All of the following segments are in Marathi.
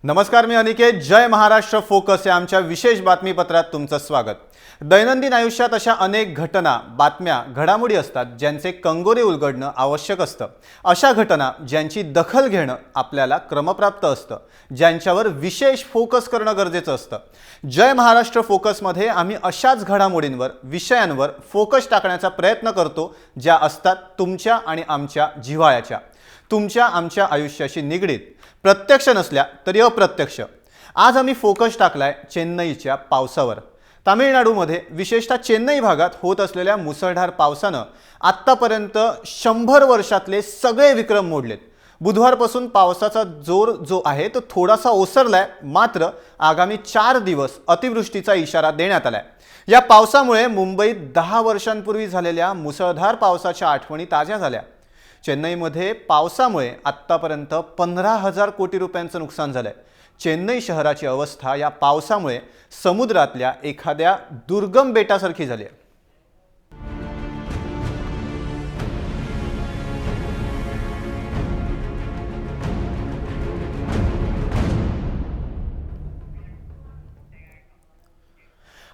नमस्कार, मी अनिकेत. जय महाराष्ट्र फोकस या आमच्या विशेष बातमीपत्रात तुमचं स्वागत. दैनंदिन आयुष्यात अशा अनेक घटना, बातम्या, घडामोडी असतात ज्यांचे कंगोरे उलगडणं आवश्यक असतं. अशा घटना ज्यांची दखल घेणं आपल्याला क्रमप्राप्त असतं, ज्यांच्यावर विशेष फोकस करणं गरजेचं असतं. जय महाराष्ट्र फोकसमध्ये आम्ही अशाच घडामोडींवर, विषयांवर फोकस टाकण्याचा प्रयत्न करतो ज्या असतात तुमच्या आणि आमच्या जिव्हाळ्याच्या, तुमच्या आमच्या आयुष्याशी निगडीत, प्रत्यक्ष नसल्या तरी अप्रत्यक्ष. आज आम्ही फोकस टाकलाय चेन्नईच्या पावसावर. तामिळनाडूमध्ये विशेषतः चेन्नई भागात होत असलेल्या मुसळधार पावसानं आत्तापर्यंत 100 वर्षातले सगळे विक्रम मोडलेत. बुधवारपासून पावसाचा जोर जो आहे तो थोडासा ओसरलाय, मात्र आगामी 4 दिवस अतिवृष्टीचा इशारा देण्यात आलाय. या पावसामुळे मुंबईत 10 वर्षांपूर्वी झालेल्या मुसळधार पावसाच्या आठवणी ताज्या झाल्या. चेन्नईमध्ये पावसामुळे आत्तापर्यंत 15,000 कोटी रुपयांचं नुकसान झालंय. चेन्नई शहराची अवस्था या पावसामुळे समुद्रातल्या एखाद्या दुर्गम बेटासारखी झाली आहे.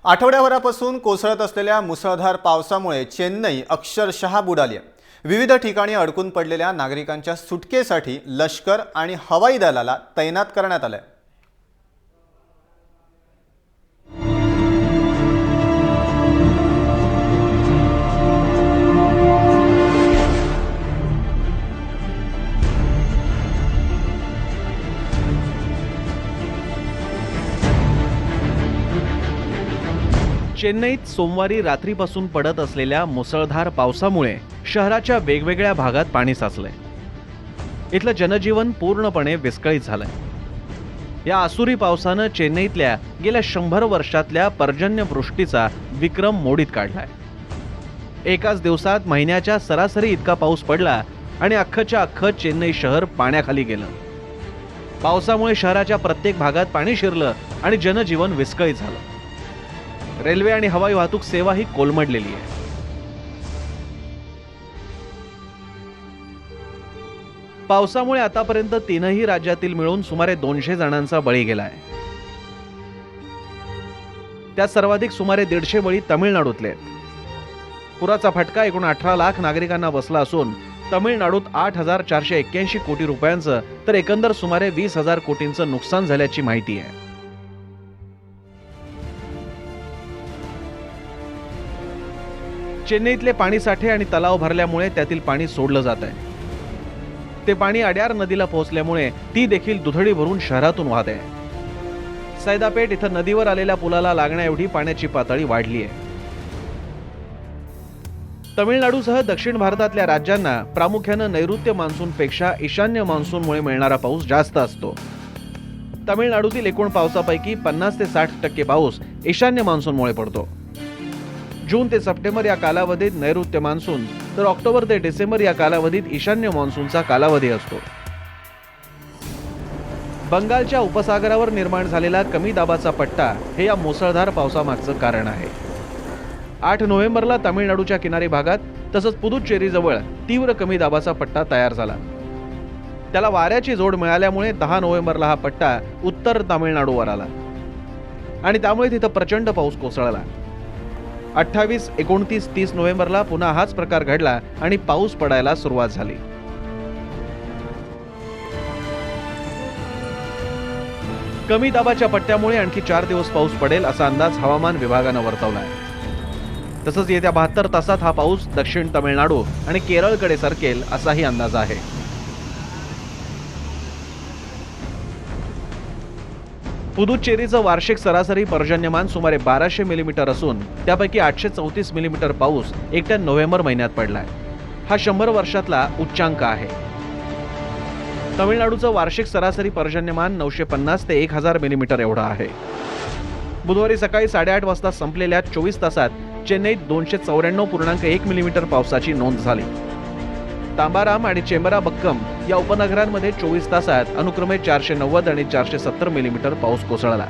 आठवड्याभरापासून कोसळत असलेल्या मुसळधार पावसामुळे चेन्नई अक्षरशः बुडाली आहे. विविध ठिकाणी अडकून पडलेल्या नागरिकांच्या सुटकेसाठी लष्कर आणि हवाई दलाला तैनात करण्यात आलंय. चेन्नईत सोमवारी रात्रीपासून पडत असलेल्या मुसळधार पावसामुळे शहराच्या वेगवेगळ्या भागात पाणी साचलंय. इथलं जनजीवन पूर्णपणे विस्कळीत झालंय. या आसुरी पावसानं चेन्नईतल्या गेल्या 100 वर्षातल्या पर्जन्यवृष्टीचा विक्रम मोडीत काढलाय. एकाच दिवसात महिन्याच्या सरासरी इतका पाऊस पडला आणि अख्खच्या अख्खं चेन्नई शहर पाण्याखाली गेलं. पावसामुळे शहराच्या प्रत्येक भागात पाणी शिरलं आणि जनजीवन विस्कळीत झालं. रेल्वे आणि हवाई वाहतूक सेवा ही कोलमडलेली आहे. पावसामुळे आतापर्यंत 3ही राज्यातील मिळून सुमारे 200 जणांचा बळी गेलाय. त्यात सर्वाधिक सुमारे 150 बळी तामिळनाडूतले आहेत. पुराचा फटका एकूण 18 लाख नागरिकांना बसला असून तामिळनाडूत 8,481 कोटी रुपयांचं तर एकंदर सुमारे 20,000 कोटींचं नुकसान झाल्याची माहिती आहे. चेन्नईतले पाणीसाठे आणि तलाव भरल्यामुळे त्यातील पाणी सोडलं जात आहे. ते पाणी अड्यार नदीला पोहोचल्यामुळे ती देखील दुथडी भरून शहरातून वाहत आहे. सैदापेठ इथं नदीवर आलेल्या पुलाला लागण्याएवढी पाण्याची पातळी वाढली आहे. तमिळनाडूसह दक्षिण भारतातल्या राज्यांना प्रामुख्यानं नैऋत्य मान्सूनपेक्षा ईशान्य मान्सूनमुळे मिळणारा पाऊस जास्त असतो. तमिळनाडूतील एकूण पावसापैकी 50 ते 60% पाऊस ईशान्य मान्सूनमुळे पडतो. जून ते सप्टेंबर या कालावधीत नैऋत्य मान्सून तर ऑक्टोबर ते डिसेंबर या कालावधीत ईशान्य मान्सूनचा कालावधी असतो. बंगालच्या उपसागरावर निर्माण झालेला कमी दाबाचा पट्टा हे या मुसळधार पावसामागचं कारण आहे. 8 नोव्हेंबरला तामिळनाडूच्या किनारी भागात तसंच पुदुच्चेरीजवळ तीव्र कमी दाबाचा पट्टा तयार झाला. त्याला वाऱ्याची जोड मिळाल्यामुळे 10 नोव्हेंबरला हा पट्टा उत्तर तामिळनाडूवर आला आणि त्यामुळे तिथं प्रचंड पाऊस कोसळला. 28, 29, 30 नोव्हेंबरला पुन्हा हाच प्रकार घडला आणि पाऊस पडायला सुरुवात झाली. कमी दाबाच्या पट्ट्यामुळे आणखी 4 दिवस पाऊस पडेल असा अंदाज हवामान विभागानं वर्तवला आहे. तसंच येत्या 72 तासात हा पाऊस दक्षिण तामिळनाडू आणि केरळकडे सरकेल असाही अंदाज आहे. पुदुच्चेरीचं वार्षिक सरासरी पर्जन्यमान सुमारे 1200 मिलीमीटर असून त्यापैकी 834 मिलीमीटर पाऊस एकट्या नोव्हेंबर महिन्यात पडलाय. हा 100 वर्षातला उच्चांक आहे. तमिळनाडूचं वार्षिक सरासरी पर्जन्यमान 950 ते 1000 मिलीमीटर एवढं आहे. बुधवारी सकाळी 8:30 वाजता संपलेल्या 24 तासात चेन्नईत 294.1 मिलीमीटर पावसाची नोंद झाली. तांबाराम आणि चेंबराबक्कम या उपनगरांमध्ये 24 तासात अनुक्रमे 490 आणि 470 मिलीमीटर पाऊस कोसळला.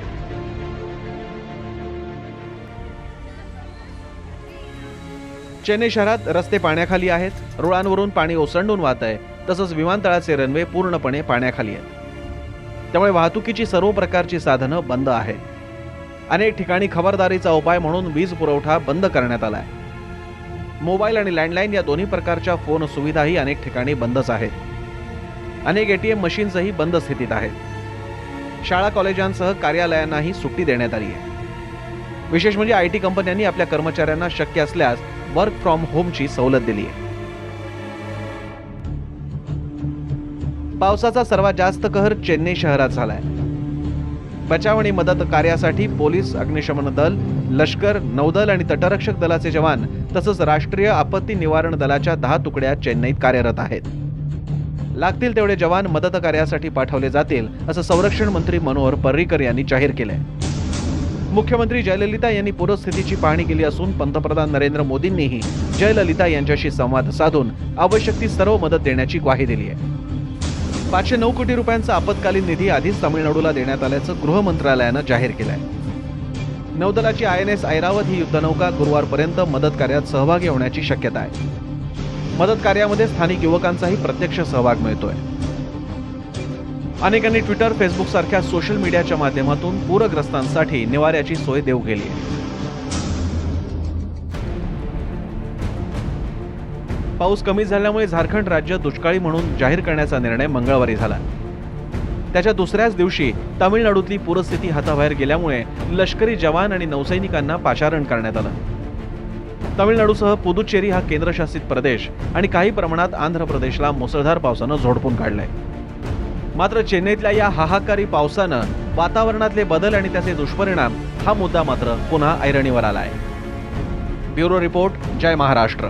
चेन्नई शहरात रस्ते पाण्याखाली आहेत. रुळांवरून पाणी ओसंडून वाहत आहे. तसंच विमानतळाचे रनवे पूर्णपणे पाण्याखाली आहेत. त्यामुळे वाहतुकीची सर्व प्रकारची साधनं बंद आहेत. अनेक ठिकाणी खबरदारीचा उपाय म्हणून वीज पुरवठा बंद करण्यात आलाय. मोबाईल आणि लँडलाईन या दोन्ही प्रकारच्या फोन सुविधाही अनेक ठिकाणी बंदच आहेत. अनेक ATM मशीन्सही बंद स्थितीत आहेत. शाळा कॉलेजांसह कार्यालयांनाही सुट्टी देण्यात आली आहे. विशेष म्हणजे IT कंपन्यांनी आपल्या कर्मचाऱ्यांना शक्य असल्यास वर्क फ्रॉम होमची सवलत दिली आहे. पावसाचा सर्वात जास्त कहर चेन्नई शहरात झालाय. बचाव आणि मदत कार्यासाठी पोलीस, अग्निशमन दल, लष्कर, नौदल आणि तटरक्षक दलाचे जवान तसंच राष्ट्रीय आपत्ती निवारण दलाच्या 10 तुकड्या चेन्नईत कार्यरत आहेत. लागतील तेवढे जवान मदत कार्यासाठी पाठवले जातील असं संरक्षण मंत्री मनोहर पर्रीकर यांनी जाहीर केलंय. मुख्यमंत्री जयललिता यांनी पूरस्थितीची पाहणी केली असून पंतप्रधान नरेंद्र मोदींनीही जयललिता यांच्याशी संवाद साधून आवश्यक ती सर्व मदत देण्याची ग्वाही दिली आहे. 509 कोटी रुपयांचा आपत्कालीन निधी आधीच तामिळनाडूला देण्यात आल्याचं गृह मंत्रालयानं जाहीर केलंय. नौदलाची INS ऐरावत ही युद्धनौका गुरुवारपर्यंत मदत कार्यात सहभागी होण्याची शक्यता आहे. मदत कार्यामध्ये स्थानिक युवकांचाही प्रत्यक्ष सहभाग मिळतोय. अनेकांनी ट्विटर, फेसबुक सारख्या सोशल मीडियाच्या माध्यमातून पूरग्रस्तांसाठी निवाऱ्याची सोय देऊ केली आहे. पाऊस कमी झाल्यामुळे झारखंड राज्य दुष्काळी म्हणून जाहीर करण्याचा निर्णय मंगळवारी झाला. त्याच्या दुसऱ्याच दिवशी तामिळनाडूतली पूरस्थिती हाताबाहेर गेल्यामुळे लष्करी जवान आणि नौसैनिकांना पाचारण करण्यात आलं. तामिळनाडूसह पुदुच्चेरी हा केंद्रशासित प्रदेश आणि काही प्रमाणात आंध्र प्रदेशला मुसळधार पावसानं झोडपून काढलंय. मात्र चेन्नईतल्या या हाहाकारी पावसानं वातावरणातले बदल आणि त्याचे दुष्परिणाम हा मुद्दा मात्र पुन्हा ऐरणीवर आलाय. ब्युरो रिपोर्ट, जय महाराष्ट्र.